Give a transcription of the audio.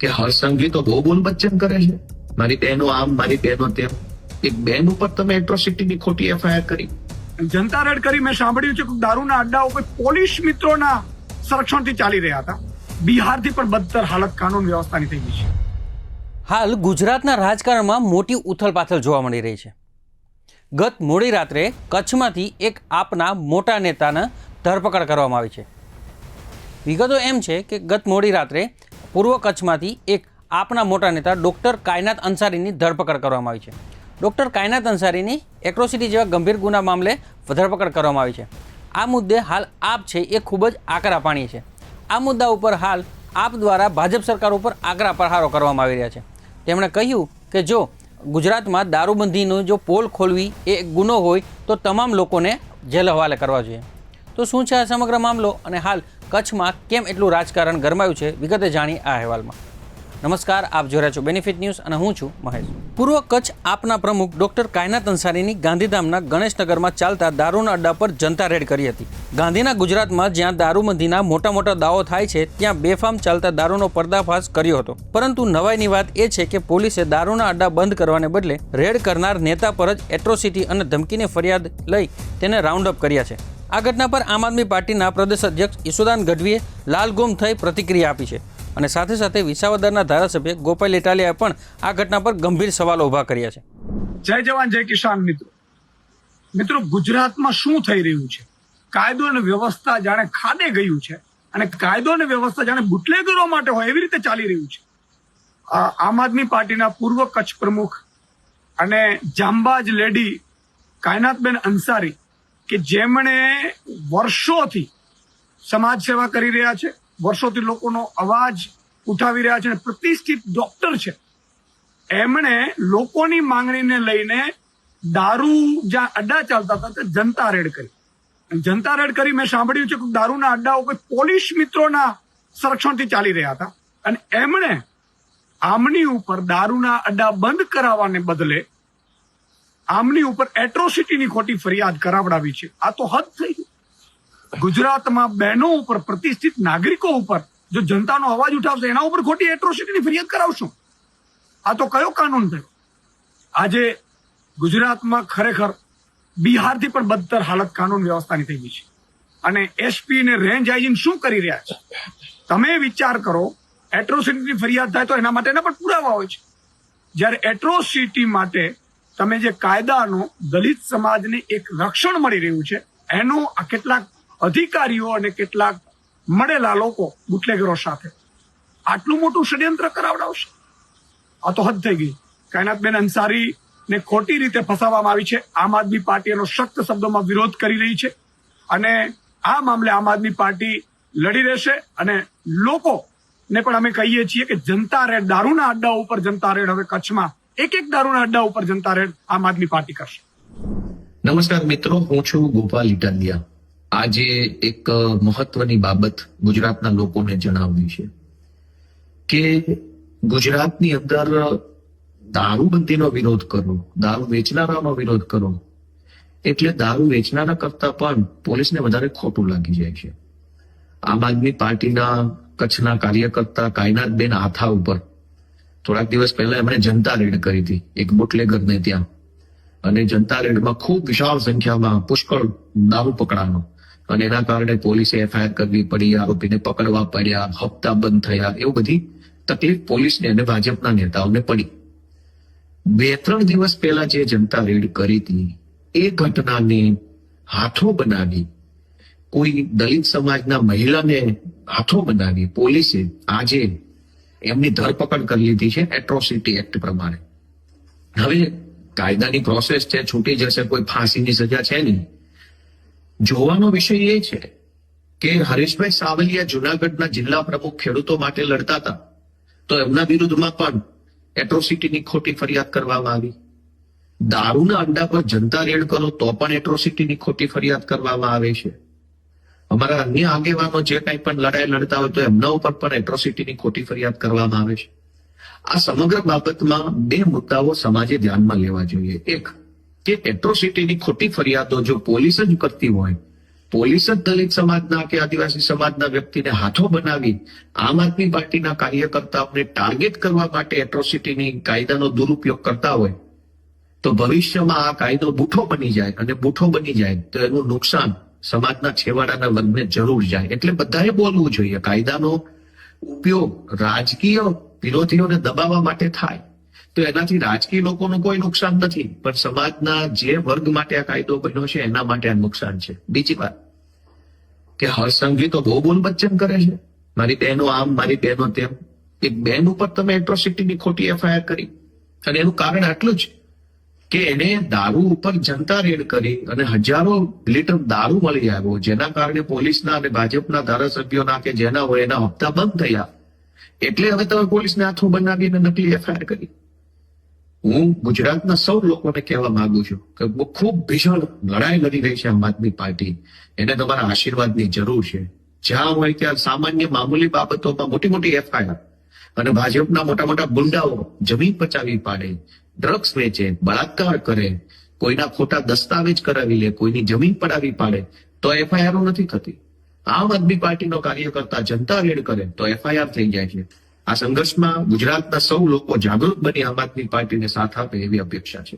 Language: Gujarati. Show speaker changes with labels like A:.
A: કે હર્ષસંઘવી તો બહુ બોલ બચ્ચન કરે છે, મારી બહેનો આમ, મારી બહેનો તેમ. એક બેન ઉપર તમે એટ્રોસિટીની ખોટી એફઆઈઆર કરી.
B: જનતા રેડ કરી મેં સાંભળ્યું છે કે દારૂના અડ્ડાઓ કોઈ પોલીસ મિત્રોના સંરક્ષણથી ચાલી રહ્યા હતા. બિહારથી પણ બદતર હાલત કાનૂન વ્યવસ્થાની થઈ ગઈ છે.
C: હાલ ગુજરાતના રાજકારણમાં મોટી ઉથલપાથલ જોવા મળી રહી છે. ગત મોડી રાત્રે કચ્છમાંથી એક આપના મોટા નેતાના ધરપકડ કરવામાં આવી છે. વિગતો એમ છે કે ગત મોડી રાત્રે પૂર્વ કચ્છમાંથી એક આપના મોટા નેતા ડૉક્ટર કાયનાત અંસારીની ધરપકડ કરવામાં આવી છે. ડૉક્ટર કાયનાત અંસારીની એટ્રોસિટી જેવા ગંભીર ગુના મામલે ધરપકડ કરવામાં આવી છે. આ મુદ્દે હાલ આપ છે એ ખૂબ જ આકરા પાણી છે. આ મુદ્દા ઉપર હાલ આપ દ્વારા ભાજપ સરકાર ઉપર આકરા પ્રહારો કરવામાં આવી રહ્યા છે. તેમણે કહ્યું કે જો ગુજરાતમાં દારૂબંધીનો જો પોલ ખોલવી એ ગુનો હોય તો તમામ લોકોને જેલ હવાલે કરવા જોઈએ. તો શું છે આ સમગ્ર મામલો અને હાલ કચ્છમાં કેમ એટલું રાજકારણ ગરમાયું છે, વિગતે જાણી આ અહેવાલમાં. નમસ્કાર, આપ જોઈ રહ્યા છો બેનિફિટ ન્યૂઝ અને હું છું મહેશ. પૂર્વ કચ્છ આપના પ્રમુખ ડૉક્ટર કાયનાત અંસારીની ગાંધીધામના ગણેશનગરમાં ચાલતા દારૂના અડ્ડા પર જનતા રેડ કરી હતી. ગાંધીના ગુજરાતમાં જ્યાં દારૂબંધીના મોટા મોટા દાવો થાય છે ત્યાં બેફામ ચાલતા દારૂનો પર્દાફાશ કર્યો હતો. પરંતુ નવાઈની વાત એ છે કે પોલીસે દારૂના અડ્ડા બંધ કરવાને બદલે રેડ કરનાર નેતા પર જ એટ્રોસિટી અને ધમકીની ફરિયાદ લઈ તેને રાઉન્ડ અપ કર્યા છે. આ ઘટના પર આમ આદમી પાર્ટીના પ્રદેશ અધ્યક્ષ ઈસુદાન ગઢવીએ લાલગુમ થઈ પ્રતિક્રિયા આપી છે અને સાથે સાથે વિસાવદરના ધારાસભ્ય ગોપાલ ઇટાલિયાએ પણ આ ઘટના પર ગંભીર સવાલો ઉભા કર્યા છે.
B: જય જવાન જય કિસાન. મિત્રો ગુજરાતમાં શું થઈ રહ્યું છે? કાયદો અને વ્યવસ્થા જાણે ખાડે ગયું છે અને કાયદો અને વ્યવસ્થા જાણે બુટલેગરો માટે હોય એવી રીતે ચાલી રહ્યું છે. આમ આદમી પાર્ટીના પૂર્વ કચ્છ પ્રમુખ અને જાંબાજ લેડી કાયનાતબેન અંસારી કે જેમણે વર્ષોથી સમાજ સેવા કરી રહ્યા છે, વર્ષોથી લોકોનો અવાજ ઉઠાવી રહ્યા છે અને પ્રતિષ્ઠિત ડોક્ટર છે, એમણે લોકોની માંગણીને લઈને દારૂ જ્યાં અડ્ડા ચાલતા હતા ત્યાં જનતા રેડ કરી. જનતા રેડ કરી મેં સાંભળ્યું છે કે દારૂના અડ્ડાઓ કોઈ પોલીસ મિત્રોના સંરક્ષણથી ચાલી રહ્યા હતા અને એમણે આમની ઉપર દારૂના અડ્ડા બંધ કરાવવાને બદલે આમની ઉપર એટ્રોસિટીની ખોટી ફરિયાદ કરાવડાવી છે. આ તો હદ થઈ ગઈ. ગુજરાતમાં બહેનો ઉપર, પ્રતિષ્ઠિત નાગરિકો ઉપર જો જનતાનો અવાજ ઉઠાવશે એના ઉપર ખોટી એટ્રોસિટીની ફરિયાદ કરાવશું. આ તો કયો કાનૂન થયો? આજે ગુજરાતમાં ખરેખર બિહારથી પણ બદતર હાલત કાનૂન વ્યવસ્થાની થઈ ગઈ છે અને એસપી ને રેન્જ આઈજી શું કરી રહ્યા છે? તમે વિચાર કરો, એટ્રોસિટીની ફરિયાદ થાય તો એના માટેના પણ પુરાવા હોય છે. જ્યારે એટ્રોસિટી માટે તમે જે કાયદાનો દલિત સમાજને એક રક્ષણ મળી રહ્યું છે એનો આ કેટલાક અધિકારીઓ અને કેટલાક મળેલા લોકો બુટલેગરો સાથે આટલું મોટું ષડયંત્ર કરાવડાવશે. આ તો હદ થઈ ગઈ. કાયનાતબેન અંસારીને ખોટી રીતે ફસાવવામાં આવી છે. આમ આદમી પાર્ટી એનો સખ્ત શબ્દોમાં વિરોધ કરી રહી છે અને આ મામલે આમ આદમી પાર્ટી લડી રહેશે અને લોકોને પણ અમે કહીએ છીએ કે જનતા રેડ, દારૂના અડ્ડા ઉપર જનતા રેડ, હવે કચ્છમાં એક દારૂના અડ્ડા ઉપર જનતા રેડ આમ આદમી પાર્ટી કરશે.
A: નમસ્કાર મિત્રો, હું છું ગોપાલ ઇટાલિયા. આજે એક મહત્વની બાબત ગુજરાતના લોકોને જણાવવી છે કે ગુજરાતની અંદર દારૂબંધીનો વિરોધ કરો, દારૂ વેચનારાનો વિરોધ કરો એટલે દારૂ વેચનારા કરતા પણ પોલીસને વધારે ખોટું લાગી જાય છે. આમ આદમી પાર્ટીના કચ્છના કાર્યકર્તા કાયનાતબેન આથા ઉપર થોડાક દિવસ પહેલા એમણે જનતા રેડ કરી હતી એક બુટલેગરને ત્યાં, અને જનતા રેડમાં ખૂબ વિશાળ સંખ્યામાં પુષ્કળ દારૂ પકડાનો અને એના કારણે પોલીસે એફઆઈઆર કરવી પડી, આરોપીને પકડવા પડ્યા, હપ્તા બંધ થયા, એવું બધી તકલીફ પોલીસને અને ભાજપના નેતાઓને પડી. 2-3 દિવસ પહેલા જે જનતા રેડ કરી હતી એ ઘટનાને હાથો બનાવી, કોઈ દલિત સમાજના મહિલાને હાથો બનાવી પોલીસે આજે એમની ધરપકડ કરી લીધી છે એટ્રોસિટી એક્ટ પ્રમાણે. હવે કાયદાની પ્રોસેસ છે, છૂટી જશે, કોઈ ફાંસીની સજા છે નહીં. જોવાનો વિષય એ છે કે હરીશભાઈ સાવલિયા જુનાગઢના જિલ્લા પ્રમુખ ખેડૂતો માટે લડતા હતા તો એમના વિરુદ્ધમાં પણ એટ્રોસિટીની ખોટી ફરિયાદ કરવામાં આવી. દારૂના અડ્ડા પર જનતા રેડ કરો તો પણ એટ્રોસિટીની ખોટી ફરિયાદ કરવામાં આવે છે. અમારા અન્ય આગેવાનો જે કંઈ પણ લડાઈ લડતા હોય તો એમના ઉપર પણ એટ્રોસિટીની ખોટી ફરિયાદ કરવામાં આવે છે. આ સમગ્ર બાબતમાં 2 મુદ્દાઓ સમાજે ધ્યાનમાં લેવા જોઈએ. એક કે એટ્રોસિટીની ખોટી ફરિયાદો જો પોલીસ જ કરતી હોય પોલીસ જ દલિત સમાજના કે આદિવાસી સમાજના વ્યક્તિને હાથો બનાવી આમ આદમી પાર્ટીના કાર્યકર્તાઓને ટાર્ગેટ કરવા માટે એટ્રોસિટીની કાયદાનો દુરુપયોગ કરતા હોય તો ભવિષ્યમાં આ કાયદો બૂઠો બની જાય, અને બૂઠો બની જાય તો એનું નુકસાન સમાજના છેવાડાના વર્ગને જરૂર જાય. એટલે બધાએ બોલવું જોઈએ. કાયદાનો ઉપયોગ રાજકીય વિરોધીઓને દબાવવા માટે થાય તો એનાથી રાજકીય લોકોનું કોઈ નુકસાન નથી, પણ સમાજના જે વર્ગ માટે આ કાયદો બન્યો છે એના માટે આ નુકસાન છે. બીજી વાત કે હર્ષ સંઘવી તો બહુ બોલ બચ્ચન કરે છે, મારી બહેનો આમ, મારી બહેનો તેમ. એક બેન ઉપર તમે એટ્રોસિટીની ખોટી એફઆઈઆર કરી, અને એનું કારણ આટલું જ કે એને દારૂ ઉપર જનતા રેડ કરી અને હજારો લીટર દારૂ મળી આવ્યો, જેના કારણે પોલીસના અને ભાજપના ધારાસભ્યોના કે જેના હોય એના હપ્તા બંધ થયા. એટલે હવે તમે પોલીસને હાથું બનાવીને નકલી એફઆઈઆર કરી. હું ગુજરાતના સૌ લોકોને કહેવા માંગુ છું કે ખૂબ ભીષણ લડાઈ લડી રહી છે આમ આદમી પાર્ટી. એને તમારા આશીર્વાદની જરૂર છે. જ્યાં હોય ત્યાં સામાન્ય મામૂલી બાબતોમાં મોટી મોટી એફઆઈઆર, અને ભાજપના મોટા મોટા ગુંડાઓ જમીન પચાવી પાડે, ડ્રગ્સ વેચે, બળાત્કાર કરે, કોઈના ખોટા દસ્તાવેજ કરાવી લે, કોઈની જમીન પડાવી પાડે તો એફઆઈઆર નથી થતી. આમ આદમી પાર્ટીનો કાર્યકર્તા જનતા રેડ કરે તો એફઆઈઆર થઈ જાય છે. આ સંઘર્ષમાં ગુજરાતના સૌ લોકો જાગૃત બની આમ આદમી પાર્ટીને સાથ આપે એવી અપેક્ષા છે.